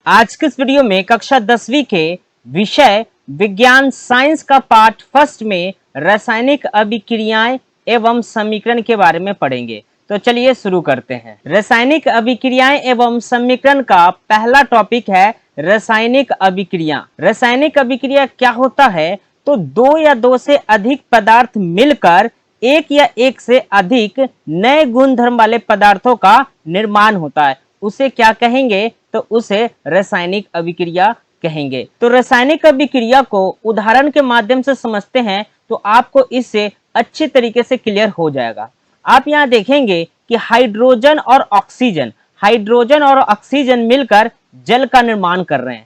आज के इस वीडियो में कक्षा 10वीं के विषय विज्ञान साइंस का पार्ट फर्स्ट में रासायनिक अभिक्रियाएं एवं समीकरण के बारे में पढ़ेंगे। तो चलिए शुरू करते हैं। रासायनिक अभिक्रियाएं एवं समीकरण का पहला टॉपिक है रासायनिक अभिक्रिया। रासायनिक अभिक्रिया क्या होता है? तो दो या दो से अधिक पदार्थ मिलकर एक या एक से अधिक नए गुणधर्म वाले पदार्थों का निर्माण होता है। उसे क्या कहेंगे? तो उसे रासायनिक अभिक्रिया कहेंगे। तो रासायनिक अभिक्रिया को उदाहरण के माध्यम से समझते हैं तो आपको इससे अच्छे तरीके से क्लियर हो जाएगा। आप यहाँ देखेंगे कि हाइड्रोजन और ऑक्सीजन मिलकर जल का निर्माण कर रहे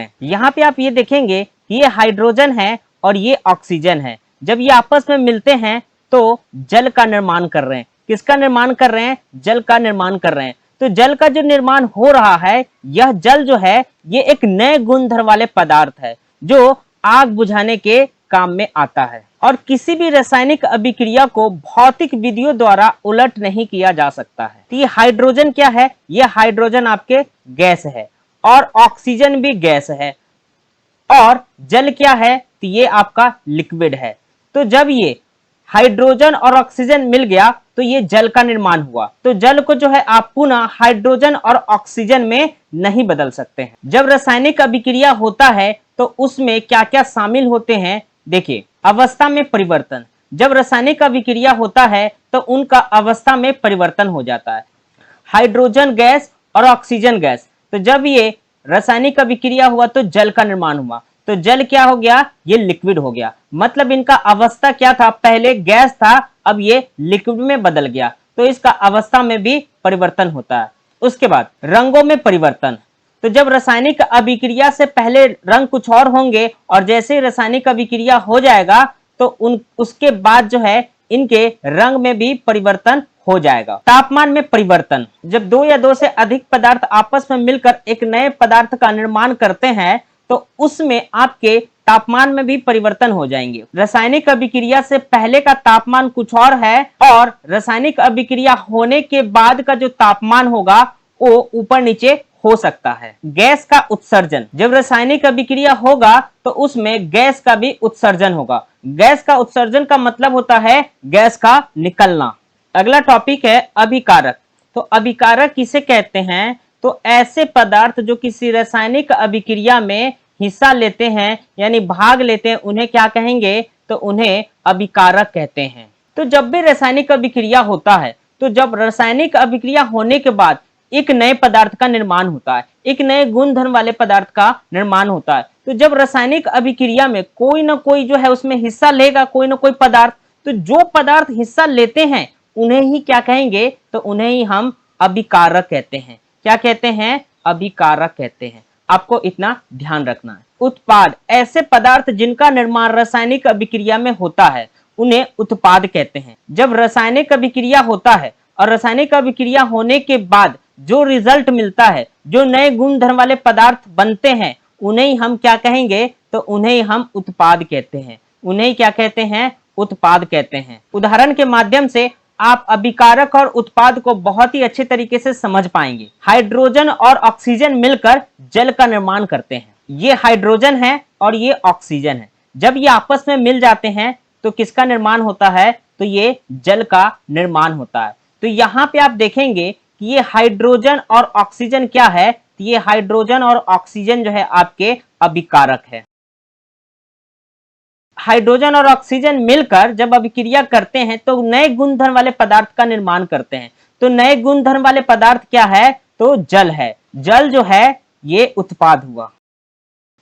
हैं। यहाँ पे आप ये देखेंगे कि ये हाइड्रोजन है और ये ऑक्सीजन है। जब ये आपस में मिलते हैं तो जल का निर्माण कर रहे हैं। किसका निर्माण कर रहे हैं? जल का निर्माण कर रहे हैं। तो जल का जो निर्माण हो रहा है, यह जल जो है ये एक नए गुणधर्म वाले पदार्थ है जो आग बुझाने के काम में आता है। और किसी भी रासायनिक अभिक्रिया को भौतिक विधियों द्वारा उलट नहीं किया जा सकता है। तो ये हाइड्रोजन क्या है? ये हाइड्रोजन आपके गैस है और ऑक्सीजन भी गैस है और जल क्या है? तो ये आपका लिक्विड है। तो जब ये हाइड्रोजन और ऑक्सीजन मिल गया तो ये जल का निर्माण हुआ। तो जल को जो है आप पुनः हाइड्रोजन और ऑक्सीजन में नहीं बदल सकते हैं। जब रासायनिक अभिक्रिया होता है तो उसमें क्या क्या शामिल होते हैं? देखिए, अवस्था में परिवर्तन। जब रासायनिक अभिक्रिया होता है तो उनका अवस्था में परिवर्तन हो जाता है। हाइड्रोजन गैस और ऑक्सीजन गैस, तो जब ये रासायनिक अभिक्रिया हुआ तो जल का निर्माण हुआ। तो जल क्या हो गया? ये लिक्विड हो गया। मतलब इनका अवस्था क्या था? पहले गैस था, अब ये लिक्विड में बदल गया। तो इसका अवस्था में भी परिवर्तन होता है। उसके बाद रंगों में परिवर्तन। तो जब रासायनिक अभिक्रिया से पहले रंग कुछ और होंगे और जैसे ही रासायनिक अभिक्रिया हो जाएगा तो उसके बाद जो है इनके रंग में भी परिवर्तन हो जाएगा। तापमान में परिवर्तन। जब दो या दो से अधिक पदार्थ आपस में मिलकर एक नए पदार्थ का निर्माण करते हैं तो उसमें आपके तापमान में भी परिवर्तन हो जाएंगे। रासायनिक अभिक्रिया से पहले का तापमान कुछ और है और रासायनिक अभिक्रिया होने के बाद का जो तापमान होगा वो ऊपर नीचे हो सकता है। गैस का उत्सर्जन। जब रासायनिक अभिक्रिया होगा तो उसमें गैस का भी उत्सर्जन होगा। गैस का उत्सर्जन का मतलब होता है गैस का निकलना। अगला टॉपिक है अभिकारक। तो अभिकारक किसे कहते हैं? तो ऐसे पदार्थ जो किसी रासायनिक अभिक्रिया में हिस्सा लेते हैं यानी भाग लेते हैं, उन्हें क्या कहेंगे? तो उन्हें अभिकारक कहते हैं। तो जब भी रासायनिक अभिक्रिया होता है तो जब रासायनिक अभिक्रिया होने के बाद एक नए पदार्थ का निर्माण होता है, एक नए गुणधर्म वाले पदार्थ का निर्माण होता है। तो जब रासायनिक अभिक्रिया में कोई ना कोई जो है उसमें हिस्सा लेगा, कोई ना कोई पदार्थ, तो जो पदार्थ हिस्सा लेते हैं उन्हें ही क्या कहेंगे? तो उन्हें ही हम अभिकारक कहते हैं। क्या कहते हैं? अभिकारक कहते हैं। आपको इतना ध्यान रखना है। उत्पाद। ऐसे पदार्थ जिनका निर्माण रासायनिक अभिक्रिया में होता है उन्हें उत्पाद कहते हैं। जब रासायनिक अभिक्रिया होता है और रासायनिक अभिक्रिया होने के बाद जो रिजल्ट मिलता है, जो नए गुणधर्म वाले पदार्थ बनते हैं, उन्हें हम क्या कहेंगे? तो उन्हें हम उत्पाद कहते हैं। उन्हें क्या कहते हैं? उत्पाद कहते हैं। उदाहरण के माध्यम से आप अभिकारक और उत्पाद को बहुत ही अच्छे तरीके से समझ पाएंगे। हाइड्रोजन और ऑक्सीजन मिलकर जल का निर्माण करते हैं। ये हाइड्रोजन है और ये ऑक्सीजन है। जब ये आपस में मिल जाते हैं तो किसका निर्माण होता है? तो ये जल का निर्माण होता है। तो यहाँ पे आप देखेंगे कि ये हाइड्रोजन और ऑक्सीजन क्या है? तो ये हाइड्रोजन और ऑक्सीजन जो है आपके अभिकारक है। हाइड्रोजन और ऑक्सीजन मिलकर जब अभिक्रिया करते हैं तो नए गुणधर्म वाले पदार्थ का निर्माण करते हैं। तो नए गुणधर्म वाले पदार्थ क्या है? तो जल है। जल जो है ये उत्पाद हुआ।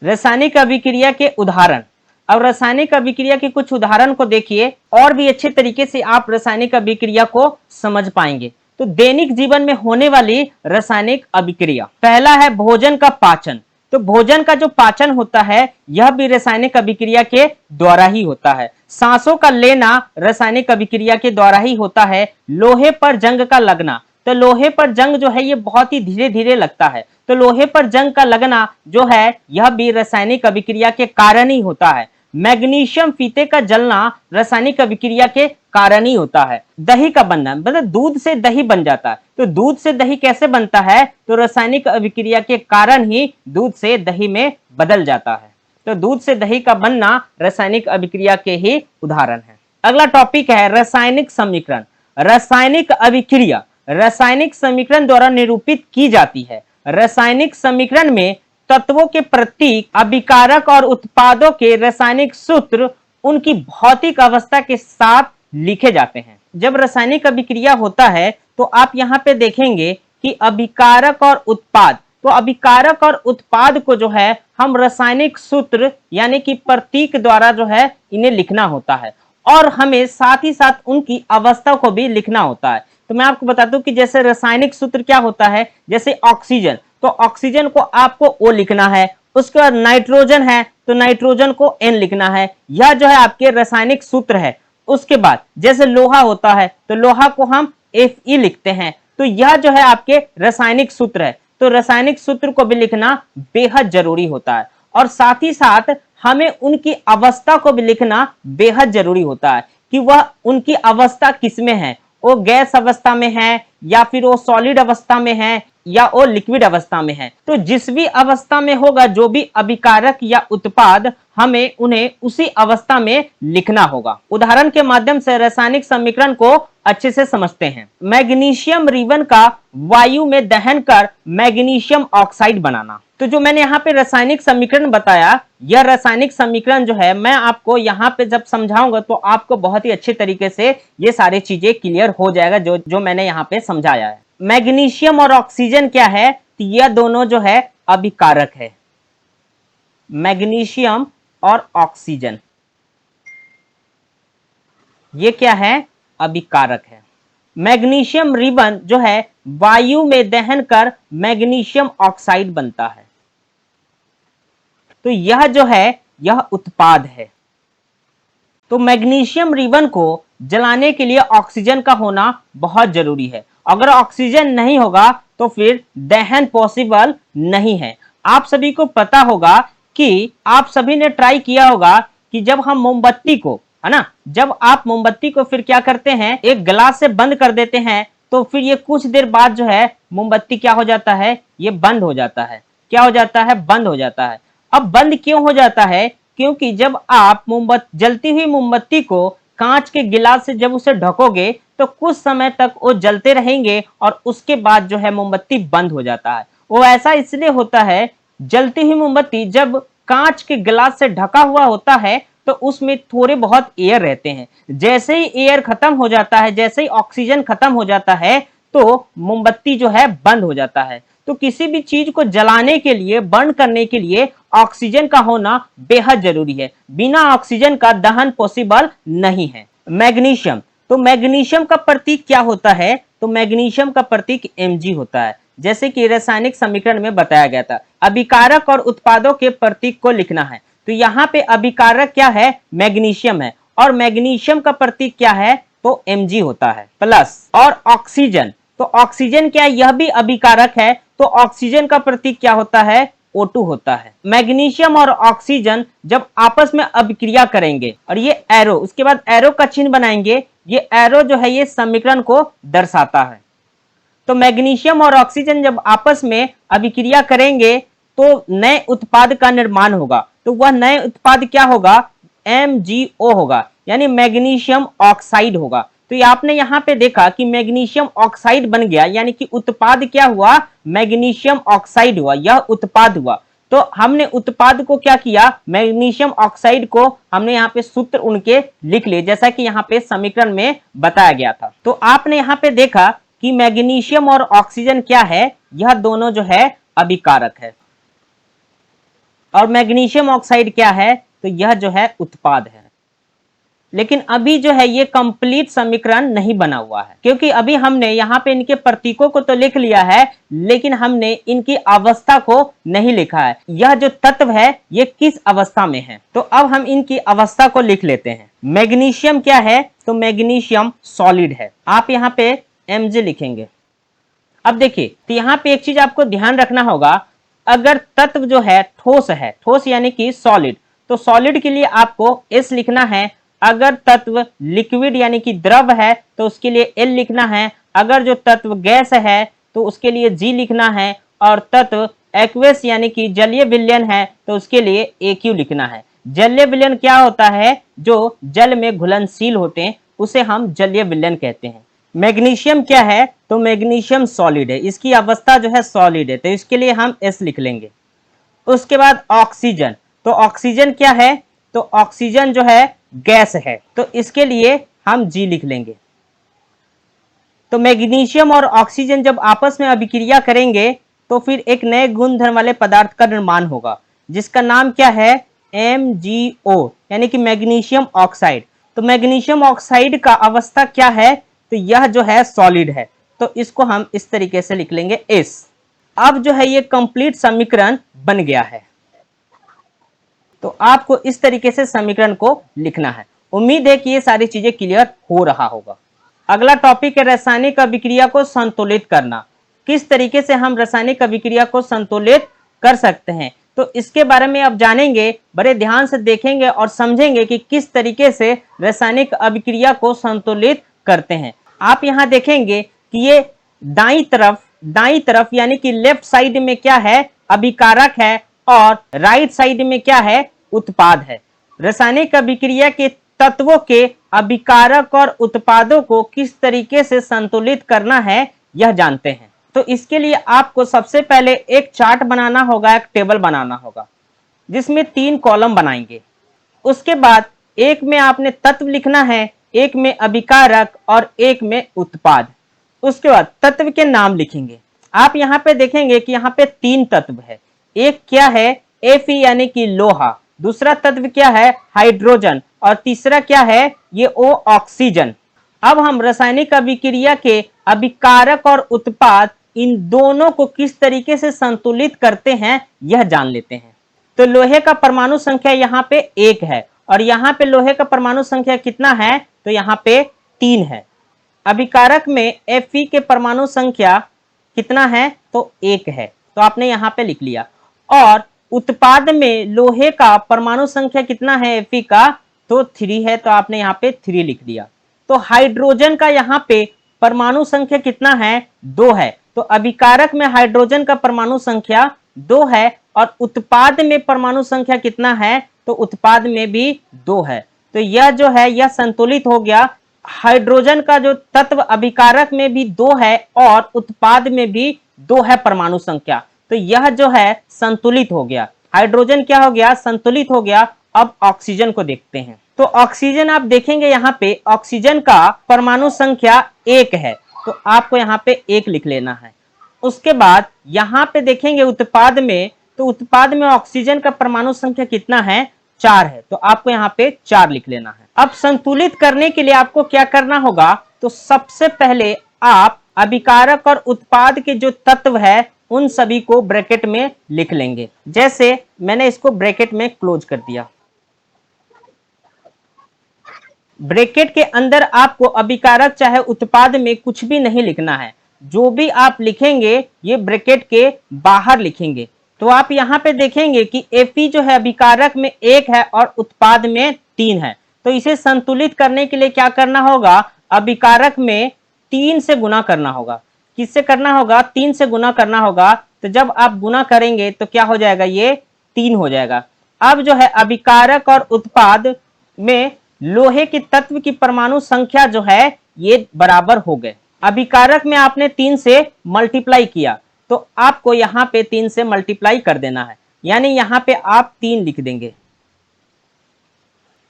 रासायनिक अभिक्रिया के उदाहरण। अब रासायनिक अभिक्रिया के कुछ उदाहरण को देखिए और भी अच्छे तरीके से आप रासायनिक अभिक्रिया को समझ पाएंगे। तो दैनिक जीवन में होने वाली रासायनिक अभिक्रिया। पहला है भोजन का पाचन। तो भोजन का जो पाचन होता है यह भी रासायनिक अभिक्रिया के द्वारा ही होता है। सांसों का लेना रासायनिक अभिक्रिया के द्वारा ही होता है। लोहे पर जंग का लगना। तो लोहे पर जंग जो है ये बहुत ही धीरे धीरे लगता है। तो लोहे पर जंग का लगना जो है यह भी रासायनिक अभिक्रिया के कारण ही होता है। मैग्नीशियम फीते का जलना रासायनिक अभिक्रिया के कारण ही होता है। दही का बनना मतलब दूध से दही बन जाता है, तो दूध से दही कैसे बनता है, तो रासायनिक अभिक्रिया के कारण ही दूध से दही में बदल जाता है। तो दूध से दही का बनना रासायनिक अभिक्रिया के ही उदाहरण है। अगला टॉपिक है रासायनिक समीकरण। रासायनिक अभिक्रिया रासायनिक समीकरण द्वारा निरूपित की जाती है। रासायनिक समीकरण में तत्वों के प्रतीक, अभिकारक और उत्पादों के रासायनिक सूत्र उनकी भौतिक अवस्था के साथ लिखे जाते हैं। जब रासायनिक अभिक्रिया होता है तो आप यहाँ पे देखेंगे कि अभिकारक और उत्पाद, तो अभिकारक और उत्पाद को जो है हम रासायनिक सूत्र यानी कि प्रतीक द्वारा जो है इन्हें लिखना होता है, और हमें साथ ही साथ उनकी अवस्था को भी लिखना होता है। तो मैं आपको बताता हूं कि जैसे रासायनिक सूत्र क्या होता है, जैसे ऑक्सीजन, तो ऑक्सीजन को आपको O लिखना है। उसके बाद नाइट्रोजन है तो नाइट्रोजन को N लिखना है। यह जो है आपके रासायनिक सूत्र है। उसके बाद जैसे लोहा होता है तो लोहा को हम Fe लिखते हैं, तो यह जो है आपके रासायनिक सूत्र है। तो रासायनिक सूत्र को भी लिखना बेहद जरूरी होता है, और साथ ही साथ हमें उनकी अवस्था को भी लिखना बेहद जरूरी होता है कि वह उनकी अवस्था किसमें है, वो गैस अवस्था में है या फिर वो सॉलिड अवस्था में है या वो लिक्विड अवस्था में है। तो जिस भी अवस्था में होगा जो भी अभिकारक या उत्पाद, हमें उन्हें उसी अवस्था में लिखना होगा। उदाहरण के माध्यम से रासायनिक समीकरण को अच्छे से समझते हैं। मैग्नीशियम रिबन का वायु में दहन कर मैग्नीशियम ऑक्साइड बनाना। तो जो मैंने यहाँ पे रासायनिक समीकरण बताया, यह रासायनिक समीकरण जो है मैं आपको यहाँ पे जब समझाऊंगा तो आपको बहुत ही अच्छे तरीके से ये सारी चीजें क्लियर हो जाएगा जो मैंने यहाँ पे समझाया है। मैग्नीशियम और ऑक्सीजन क्या है, तो यह दोनों जो है अभिकारक है। मैग्नीशियम और ऑक्सीजन ये क्या है, अभिकारक है। मैग्नीशियम रिबन जो है वायु में दहन कर मैग्नीशियम ऑक्साइड बनता है, तो यह जो है यह उत्पाद है। तो मैग्नीशियम रिबन को जलाने के लिए ऑक्सीजन का होना बहुत जरूरी है। अगर ऑक्सीजन नहीं होगा तो फिर दहन पॉसिबल नहीं है। आप सभी को पता होगा कि आप सभी ने ट्राई किया होगा कि जब हम मोमबत्ती को, है ना, जब आप मोमबत्ती को फिर क्या करते हैं, एक ग्लास से बंद कर देते हैं, तो फिर ये कुछ देर बाद जो है मोमबत्ती क्या हो जाता है, ये बंद हो जाता है। क्या हो जाता है, बंद हो जाता है। अब बंद क्यों हो जाता है, क्योंकि जब आप जलती हुई मोमबत्ती को कांच के गिलास से जब उसे ढकोगे तो कुछ समय तक वो जलते रहेंगे और उसके बाद जो है मोमबत्ती बंद हो जाता है। वो ऐसा इसलिए होता है, जलती हुई मोमबत्ती जब कांच के गिलास से ढका हुआ होता है तो उसमें थोड़े बहुत एयर रहते हैं। जैसे ही एयर खत्म हो जाता है, जैसे ही ऑक्सीजन खत्म हो जाता है, तो मोमबत्ती जो है बंद हो जाता है। तो किसी भी चीज को जलाने के लिए, बर्न करने के लिए ऑक्सीजन का होना बेहद जरूरी है। बिना ऑक्सीजन का दहन पॉसिबल नहीं है। मैग्नीशियम, तो मैग्नीशियम का प्रतीक क्या होता है, तो मैग्नीशियम का प्रतीक Mg होता है, जैसे कि रासायनिक समीकरण में बताया गया था। अभिकारक और उत्पादों के प्रतीक को लिखना है, तो यहाँ पे अभिकारक क्या है, मैग्नीशियम है, और मैग्नीशियम का प्रतीक क्या है, तो Mg होता है प्लस। और ऑक्सीजन, तो ऑक्सीजन क्या है, यह भी अभिकारक है, तो ऑक्सीजन का प्रतीक क्या होता है, O2 होता है। मैग्नीशियम और ऑक्सीजन जब आपस में अभिक्रिया करेंगे, और ये एरो, उसके बाद एरो का चिन्ह बनाएंगे, ये एरो जो है ये समीकरण को दर्शाता है। तो मैग्नीशियम और ऑक्सीजन जब आपस में अभिक्रिया करेंगे तो नए उत्पाद का निर्माण होगा। तो वह नए उत्पाद क्या होगा, MgO होगा, यानी मैग्नीशियम ऑक्साइड होगा। तो ये आपने यहाँ पे देखा कि मैग्नीशियम ऑक्साइड बन गया, यानी कि उत्पाद क्या हुआ, मैग्नीशियम ऑक्साइड हुआ, यह उत्पाद हुआ। तो हमने उत्पाद को क्या किया, मैग्नीशियम ऑक्साइड को हमने यहाँ पे सूत्र उनके लिख लिए, जैसा कि यहाँ पे समीकरण में बताया गया था। तो आपने यहाँ पे देखा कि मैग्नीशियम और ऑक्सीजन क्या है, यह दोनों जो है अभिकारक है, और मैग्नीशियम ऑक्साइड क्या है, तो यह जो है उत्पाद है। लेकिन अभी जो है ये कंप्लीट समीकरण नहीं बना हुआ है, क्योंकि अभी हमने यहाँ पे इनके प्रतीकों को तो लिख लिया है, लेकिन हमने इनकी अवस्था को नहीं लिखा है। यह जो तत्व है ये किस अवस्था में है, तो अब हम इनकी अवस्था को लिख लेते हैं। मैग्नीशियम क्या है, तो मैग्नीशियम सॉलिड है। आप यहाँ पे Mg लिखेंगे। अब देखिए, तो यहाँ पे एक चीज आपको ध्यान रखना होगा, अगर तत्व जो है ठोस है, ठोस यानी कि सॉलिड, तो सॉलिड के लिए आपको S लिखना है, अगर तत्व लिक्विड यानी कि द्रव है तो उसके लिए L लिखना है, अगर जो तत्व गैस है तो उसके लिए G लिखना है, और तत्व एक्वेस यानी कि जलीय विलयन है तो उसके लिए AQ लिखना है। जलीय विलयन क्या होता है? जो जल में घुलनशील होते हैं उसे हम जलीय विलयन कहते हैं। मैग्नीशियम क्या है? तो मैग्नीशियम सॉलिड है, इसकी अवस्था जो है सॉलिड है, तो इसके लिए हम S लिख लेंगे। उसके बाद ऑक्सीजन, तो ऑक्सीजन क्या है? तो ऑक्सीजन जो है गैस है, तो इसके लिए हम G लिख लेंगे। तो मैग्नीशियम और ऑक्सीजन जब आपस में अभिक्रिया करेंगे तो फिर एक नए गुणधर्म वाले पदार्थ का निर्माण होगा, जिसका नाम क्या है? MgO यानी कि मैग्नीशियम ऑक्साइड। तो मैग्नीशियम ऑक्साइड का अवस्था क्या है? तो यह जो है सॉलिड है, तो इसको हम इस तरीके से लिख लेंगे S। अब जो है ये कंप्लीट समीकरण बन गया है, तो आपको इस तरीके से समीकरण को लिखना है। उम्मीद है कि ये सारी चीजें क्लियर हो रहा होगा। अगला टॉपिक है रासायनिक अभिक्रिया को संतुलित करना। किस तरीके से हम रासायनिक अभिक्रिया को संतुलित कर सकते हैं, तो इसके बारे में अब जानेंगे। बड़े ध्यान से देखेंगे और समझेंगे कि किस तरीके से रासायनिक अभिक्रिया को संतुलित करते हैं। आप यहाँ देखेंगे कि ये दाईं तरफ यानी कि लेफ्ट साइड में क्या है? अभिकारक है, और राइट साइड में क्या है? उत्पाद है। रासायनिक अभिक्रिया के तत्वों के अभिकारक और उत्पादों को किस तरीके से संतुलित करना है यह जानते हैं। तो इसके लिए आपको सबसे पहले एक चार्ट बनाना होगा, एक टेबल बनाना होगा, जिसमें 3 कॉलम बनाएंगे। उसके बाद एक में आपने तत्व लिखना है, एक में अभिकारक और एक में उत्पाद। उसके बाद तत्व के नाम लिखेंगे। आप यहाँ पे देखेंगे कि यहाँ पे 3 तत्व है। एक क्या है? Fe यानी कि लोहा, दूसरा तत्व क्या है? हाइड्रोजन, और तीसरा क्या है? ये O ऑक्सीजन। अब हम रासायनिक अभिक्रिया के अभिकारक और उत्पाद इन दोनों को किस तरीके से संतुलित करते हैं यह जान लेते हैं। तो लोहे का परमाणु संख्या यहाँ पे 1 है, और यहाँ पे लोहे का परमाणु संख्या कितना है? तो यहाँ पे 3 है। अभिकारक में Fe के परमाणु संख्या कितना है? तो 1 है, तो आपने यहाँ पे लिख लिया। और उत्पाद में लोहे का परमाणु संख्या कितना है Fe का? तो 3 है, तो आपने यहाँ पे 3 लिख दिया। तो हाइड्रोजन का यहाँ पे परमाणु संख्या कितना है? 2 है, तो अभिकारक में हाइड्रोजन का परमाणु संख्या 2 है, और उत्पाद में परमाणु संख्या कितना है? तो उत्पाद में भी 2 है। तो यह जो है यह संतुलित हो गया। हाइड्रोजन का जो तत्व अभिकारक में भी 2 है और उत्पाद में भी 2 है परमाणु संख्या, तो यह जो है संतुलित हो गया। हाइड्रोजन क्या हो गया? संतुलित हो गया। अब ऑक्सीजन को देखते हैं। तो ऑक्सीजन आप देखेंगे यहाँ पे ऑक्सीजन का परमाणु संख्या 1 है, तो आपको यहाँ पे 1 लिख लेना है। उसके बाद यहाँ पे देखेंगे उत्पाद में, तो उत्पाद में ऑक्सीजन का परमाणु संख्या कितना है? 4 है, तो आपको यहाँ पे 4 लिख लेना है। अब संतुलित करने के लिए आपको क्या करना होगा? तो सबसे पहले आप अभिकारक और उत्पाद के जो तत्व है उन सभी को ब्रैकेट में लिख लेंगे। जैसे मैंने इसको ब्रैकेट में क्लोज कर दिया। ब्रैकेट के अंदर आपको अभिकारक चाहे उत्पाद में कुछ भी नहीं लिखना है, जो भी आप लिखेंगे ये ब्रैकेट के बाहर लिखेंगे। तो आप यहाँ पे देखेंगे कि Fe जो है अभिकारक में 1 है और उत्पाद में 3 है, तो इसे संतुलित करने के लिए क्या करना होगा? अभिकारक में 3 से गुना करना होगा। किससे करना होगा? 3 से गुना करना होगा। तो जब आप गुना करेंगे तो क्या हो जाएगा? ये 3 हो जाएगा। अब जो है अभिकारक और उत्पाद में लोहे के तत्व की परमाणु संख्या जो है ये बराबर हो गए। अभिकारक में आपने 3 से मल्टीप्लाई किया, तो आपको यहाँ पे 3 से मल्टीप्लाई कर देना है, यानी यहाँ पे आप 3 लिख देंगे।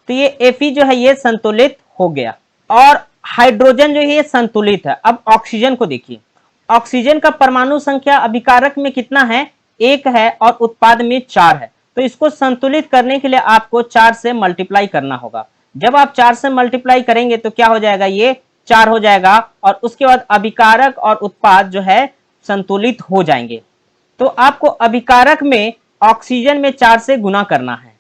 तो ये Fe जो है ये संतुलित हो गया, और हाइड्रोजन जो है ये संतुलित है। अब ऑक्सीजन को देखिए। ऑक्सीजन का परमाणु संख्या अभिकारक में कितना है? 1 है, और उत्पाद में 4 है। तो इसको संतुलित करने के लिए आपको 4 से मल्टीप्लाई करना होगा। जब आप 4 से मल्टीप्लाई करेंगे तो क्या हो जाएगा? ये 4 हो जाएगा, और उसके बाद अभिकारक और उत्पाद जो है संतुलित हो जाएंगे। तो आपको अभिकारक में ऑक्सीजन में 4 से गुना करना है।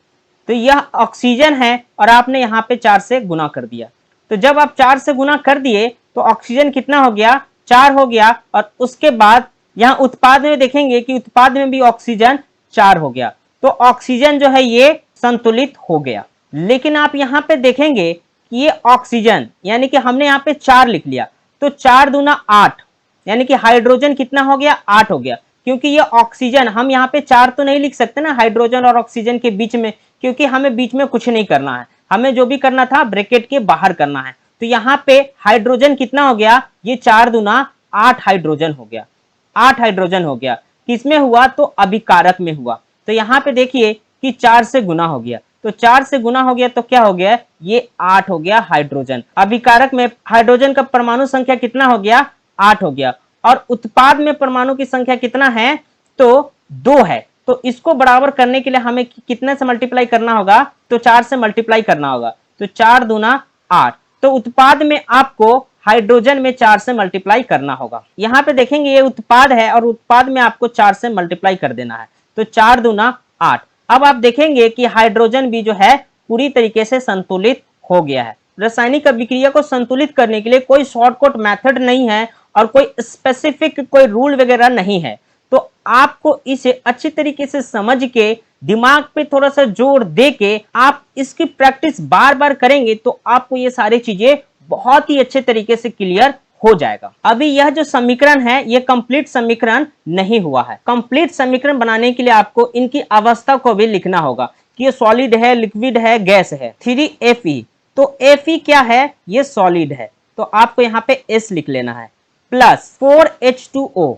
तो यह ऑक्सीजन है और आपने यहाँ पे 4 से गुना कर दिया। तो जब आप 4 से गुना कर दिए तो ऑक्सीजन कितना हो गया? 4 हो गया। और उसके बाद यहाँ उत्पाद में देखेंगे कि उत्पाद में भी ऑक्सीजन 4 हो गया। तो ऑक्सीजन जो है ये संतुलित हो गया। लेकिन आप यहाँ पे देखेंगे कि ये ऑक्सीजन, यानी कि हमने यहाँ पे 4 लिख लिया, तो 4 दूना 8, यानी कि हाइड्रोजन कितना हो गया, 8 हो गया। क्योंकि ये ऑक्सीजन, हम यहाँ पे 4 तो नहीं लिख सकते ना हाइड्रोजन और ऑक्सीजन के बीच में, क्योंकि हमें बीच में कुछ नहीं करना है, हमें जो भी करना था ब्रैकेट के बाहर करना है। तो यहाँ पे हाइड्रोजन कितना हो गया, ये 4 दूना 8 हाइड्रोजन हो गया, 8 हाइड्रोजन हो गया। किसमें हुआ, तो अभिकारक में हुआ। तो यहाँ पे देखिए कि 4 से गुना हो गया, तो 4 से गुना हो गया तो क्या हो गया, ये 8 हो गया हाइड्रोजन। अभिकारक में हाइड्रोजन का परमाणु संख्या कितना हो गया, 8 हो गया। और उत्पाद में परमाणु की संख्या कितना है, तो 2 है। तो इसको बराबर करने के लिए हमें कितने से मल्टीप्लाई करना होगा, तो 4 से मल्टीप्लाई करना होगा। तो 4 दूना 8, तो उत्पाद में आपको हाइड्रोजन में 4 से मल्टीप्लाई करना होगा। यहाँ पे देखेंगे ये उत्पाद है और उत्पाद में आपको 4 से मल्टीप्लाई कर देना है, तो 4 दूना 8। अब आप देखेंगे कि हाइड्रोजन भी जो है पूरी तरीके से संतुलित हो गया है। रासायनिक अभिक्रिया को संतुलित करने के लिए कोई शॉर्टकट मेथड नहीं है और कोई स्पेसिफिक कोई रूल वगैरह नहीं है। तो आपको इसे अच्छी तरीके से समझ के दिमाग पे थोड़ा सा जोर दे के आप इसकी प्रैक्टिस बार बार करेंगे तो आपको ये सारी चीजें बहुत ही अच्छे तरीके से क्लियर हो जाएगा। अभी यह जो समीकरण है ये कंप्लीट समीकरण नहीं हुआ है। कंप्लीट समीकरण बनाने के लिए आपको इनकी अवस्था को भी लिखना होगा कि ये सॉलिड है, लिक्विड है, गैस है। 3Fe, तो Fe क्या है, ये सॉलिड है, तो आपको यहाँ पे S लिख लेना है, प्लस 4H2O।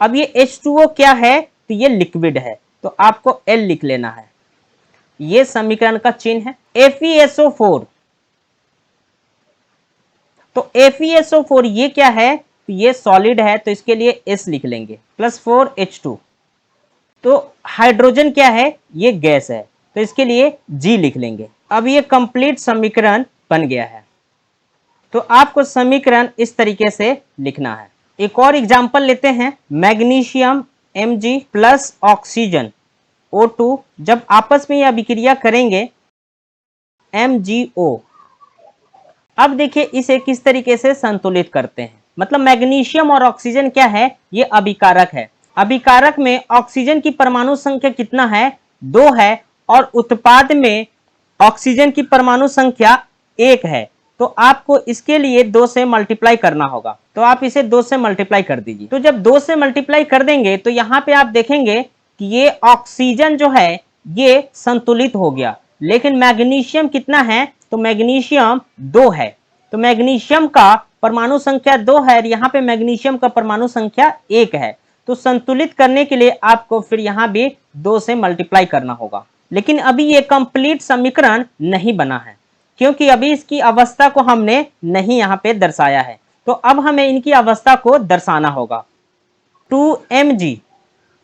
अब ये H2O क्या है, तो ये लिक्विड है, तो आपको L लिख लेना है, ये समीकरण का चिन्ह है। FeSO4, तो FeSO4 ये क्या है, तो ये सॉलिड है, तो इसके लिए S लिख लेंगे, प्लस 4H2। तो हाइड्रोजन क्या है, ये गैस है, तो इसके लिए G लिख लेंगे। अब ये कंप्लीट समीकरण बन गया है। तो आपको समीकरण इस तरीके से लिखना है। एक और एग्जांपल लेते हैं, magnesium Mg plus oxygen O2 जब आपस में यह अभिक्रिया करेंगे MgO। अब देखिए इसे किस तरीके से संतुलित करते हैं। मतलब मैग्नीशियम और ऑक्सीजन क्या है, ये अभिकारक है। अभिकारक में ऑक्सीजन की परमाणु संख्या कितना है, 2 है, और उत्पाद में ऑक्सीजन की परमाणु संख्या 1 है। तो आपको इसके लिए 2 से मल्टीप्लाई करना होगा, तो आप इसे 2 से मल्टीप्लाई कर दीजिए। तो जब 2 से मल्टीप्लाई कर देंगे तो यहाँ पे आप देखेंगे कि ये ऑक्सीजन जो है ये संतुलित हो गया, लेकिन मैग्नीशियम कितना है, तो मैग्नीशियम 2 है। तो मैग्नीशियम का परमाणु संख्या 2 है, यहाँ पे मैग्नीशियम का परमाणु संख्या 1 है। तो संतुलित करने के लिए आपको फिर यहाँ भी 2 से मल्टीप्लाई करना होगा। लेकिन अभी ये कंप्लीट समीकरण नहीं बना है, क्योंकि अभी इसकी अवस्था को हमने नहीं यहाँ पे दर्शाया है। तो अब हमें इनकी अवस्था को दर्शाना होगा। 2Mg,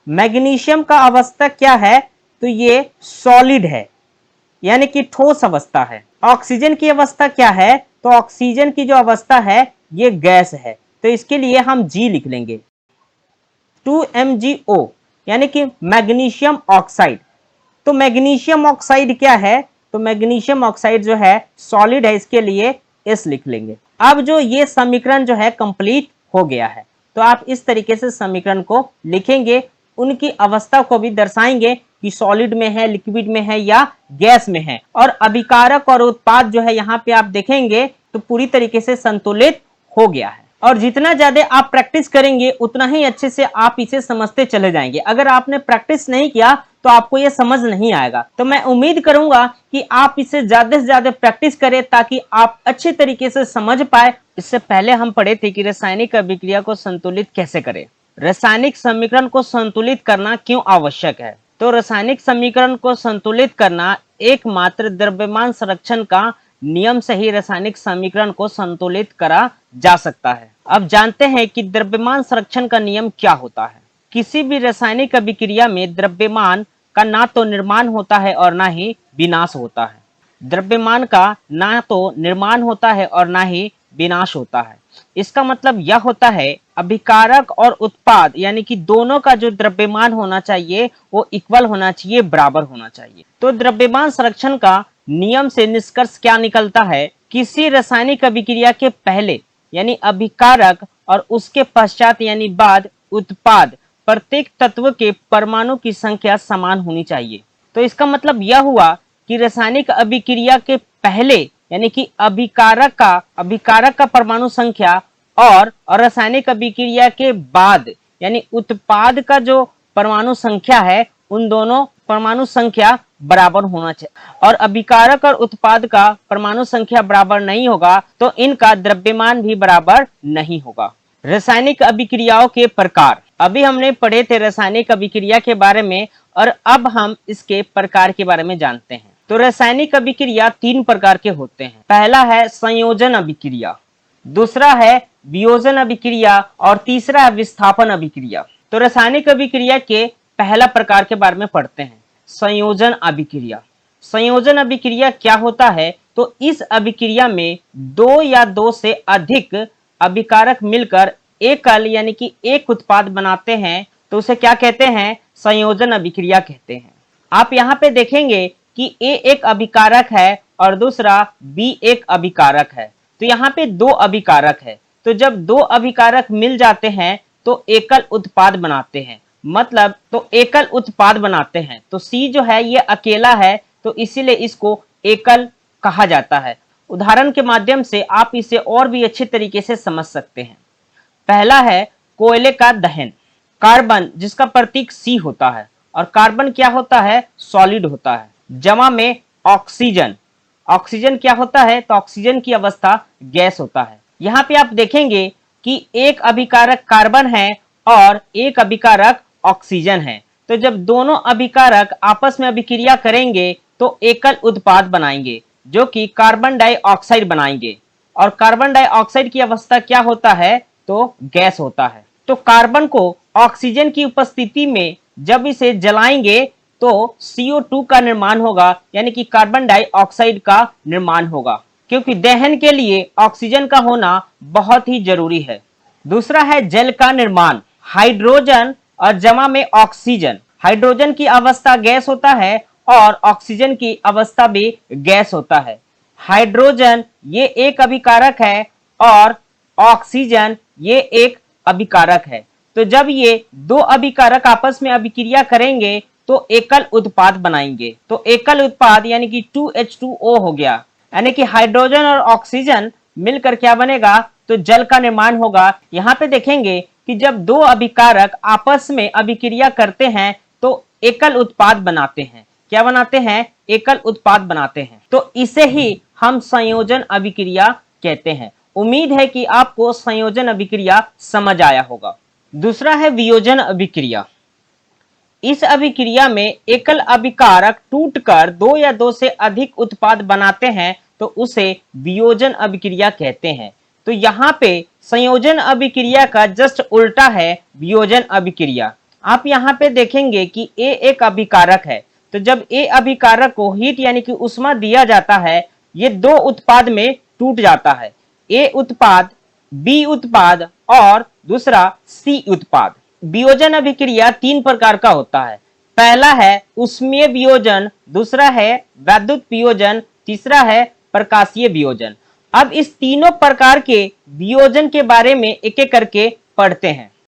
मैग्नीशियम का अवस्था क्या है, तो ये सॉलिड है, यानी कि ठोस अवस्था है। ऑक्सीजन की अवस्था क्या है, तो ऑक्सीजन की जो अवस्था है ये गैस है, तो इसके लिए हम G लिख लेंगे। 2MgO यानी कि मैग्नीशियम ऑक्साइड। तो मैग्नीशियम ऑक्साइड क्या है, तो मैग्नीशियम ऑक्साइड जो है सॉलिड है, इसके लिए S लिख लेंगे। अब जो ये समीकरण जो है कंप्लीट हो गया है, तो आप इस तरीके से समीकरण को लिखेंगे, उनकी अवस्था को भी दर्शाएंगे कि सॉलिड में है, लिक्विड में है या गैस में है। और अभिकारक और उत्पाद जो है यहाँ पे आप देखेंगे तो पूरी तरीके से संतुलित हो गया है। और जितना ज्यादा आप प्रैक्टिस करेंगे उतना ही अच्छे से आप इसे समझते चले जाएंगे। अगर आपने प्रैक्टिस नहीं किया तो आपको ये समझ नहीं आएगा। तो मैं उम्मीद करूंगा कि आप इसे ज्यादा से ज्यादा प्रैक्टिस करें ताकि आप अच्छे तरीके से समझ पाए। इससे पहले हम पढ़े थे कि रासायनिक अभिक्रिया को संतुलित कैसे करें, रासायनिक समीकरण को संतुलित करना क्यों आवश्यक है। तो रासायनिक समीकरण को संतुलित करना एकमात्र द्रव्यमान संरक्षण का नियम से ही रासायनिक समीकरण को संतुलित करा जा सकता है। अब जानते हैं कि द्रव्यमान संरक्षण का नियम क्या होता है। किसी भी रासायनिक अभिक्रिया में द्रव्यमान का ना तो निर्माण होता है और ना ही विनाश होता है। द्रव्यमान का ना तो निर्माण होता है और ना ही विनाश होता है। इसका मतलब यह होता है अभिकारक और उत्पाद यानी कि दोनों का जो द्रव्यमान होना चाहिए वो इक्वल होना चाहिए, बराबर होना चाहिए। तो द्रव्यमान संरक्षण का नियम से निष्कर्ष क्या निकलता है, किसी रासायनिक अभिक्रिया के पहले यानी अभिकारक और उसके पश्चात यानी बाद उत्पाद, प्रत्येक तत्व के परमाणु की संख्या समान होनी चाहिए। तो इसका मतलब यह हुआ कि रासायनिक अभिक्रिया के पहले यानी कि अभिकारक का परमाणु संख्या और रासायनिक अभिक्रिया के बाद यानी उत्पाद का जो परमाणु संख्या है, उन दोनों परमाणु संख्या बराबर होना चाहिए। और अभिकारक और उत्पाद का परमाणु संख्या बराबर नहीं होगा तो इनका द्रव्यमान भी बराबर नहीं होगा। रासायनिक अभिक्रियाओं के प्रकार, अभी हमने पढ़े थे रासायनिक अभिक्रिया के बारे में, और अब हम इसके प्रकार के बारे में जानते हैं। तो रासायनिक अभिक्रिया 3 प्रकार के होते हैं। पहला है संयोजन अभिक्रिया, दूसरा है वियोजन अभिक्रिया और तीसरा है विस्थापन अभिक्रिया। तो रासायनिक अभिक्रिया के पहला प्रकार के बारे में पढ़ते हैं, संयोजन अभिक्रिया। संयोजन अभिक्रिया क्या होता है? तो इस अभिक्रिया में 2 या 2 से अधिक अभिकारक मिलकर एकल यानी कि एक उत्पाद बनाते हैं, तो उसे क्या कहते हैं? संयोजन अभिक्रिया कहते हैं। आप यहाँ पे देखेंगे कि A एक अभिकारक है और दूसरा B एक अभिकारक है। तो यहाँ पे 2 अभिकारक है, तो जब 2 अभिकारक मिल जाते हैं तो एकल उत्पाद बनाते हैं, मतलब तो एकल उत्पाद बनाते हैं। तो C जो है ये अकेला है, तो इसीलिए इसको एकल कहा जाता है। उदाहरण के माध्यम से आप इसे और भी अच्छे तरीके से समझ सकते हैं। पहला है कोयले का दहन। कार्बन जिसका प्रतीक C होता है, और कार्बन क्या होता है? सॉलिड होता है। जमा में ऑक्सीजन, ऑक्सीजन क्या होता है? तो ऑक्सीजन की अवस्था गैस होता है। यहाँ पे आप देखेंगे कि एक अभिकारक कार्बन है और एक अभिकारक ऑक्सीजन है। तो जब दोनों अभिकारक आपस में अभिक्रिया करेंगे तो एकल उत्पाद बनाएंगे, जो कि कार्बन डाइऑक्साइड बनाएंगे। और कार्बन डाइऑक्साइड की अवस्था क्या होता है? तो गैस होता है। तो कार्बन को ऑक्सीजन की उपस्थिति में जब इसे जलाएंगे तो CO2 का निर्माण होगा, यानी कि कार्बन डाइऑक्साइड का निर्माण होगा, क्योंकि दहन के लिए ऑक्सीजन का होना बहुत ही जरूरी है। दूसरा है जल का निर्माण। हाइड्रोजन और जमा में ऑक्सीजन। हाइड्रोजन की अवस्था गैस होता है और ऑक्सीजन की अवस्था भी गैस होता है। हाइड्रोजन ये एक अभिकारक है और ऑक्सीजन ये एक अभिकारक है। तो जब ये 2 अभिकारक आपस में अभिक्रिया करेंगे तो एकल उत्पाद बनाएंगे। तो एकल उत्पाद यानी कि 2H2O हो गया, यानी कि हाइड्रोजन और ऑक्सीजन मिलकर क्या बनेगा? तो जल का निर्माण होगा। यहाँ पे देखेंगे कि जब 2 अभिकारक आपस में अभिक्रिया करते हैं तो एकल उत्पाद बनाते हैं। क्या बनाते हैं? एकल उत्पाद बनाते हैं। तो इसे ही हम संयोजन अभिक्रिया कहते हैं। उम्मीद है कि आपको संयोजन अभिक्रिया समझ आया होगा। दूसरा है वियोजन अभिक्रिया। इस अभिक्रिया में एकल अभिकारक टूटकर 2 या 2 से अधिक उत्पाद बनाते हैं, तो उसे वियोजन अभिक्रिया कहते हैं। तो यहाँ पे संयोजन अभिक्रिया का जस्ट उल्टा है वियोजन अभिक्रिया। आप यहाँ पे देखेंगे कि A एक अभिकारक है, तो जब A अभिकारक को हीट यानी कि उष्मा दिया जाता है, ये 2 उत्पाद में टूट जाता है। A उत्पाद, B उत्पाद और दूसरा C उत्पाद। वियोजन अभिक्रिया 3 प्रकार का होता है। पहला है ऊष्मीय वियोजन, दूसरा है वैद्युत वियोजन, तीसरा है प्रकाशीय वियोजन। अब इस तीनों प्रकार के वियोजन के बारे में एक एक करके पढ़ते हैं।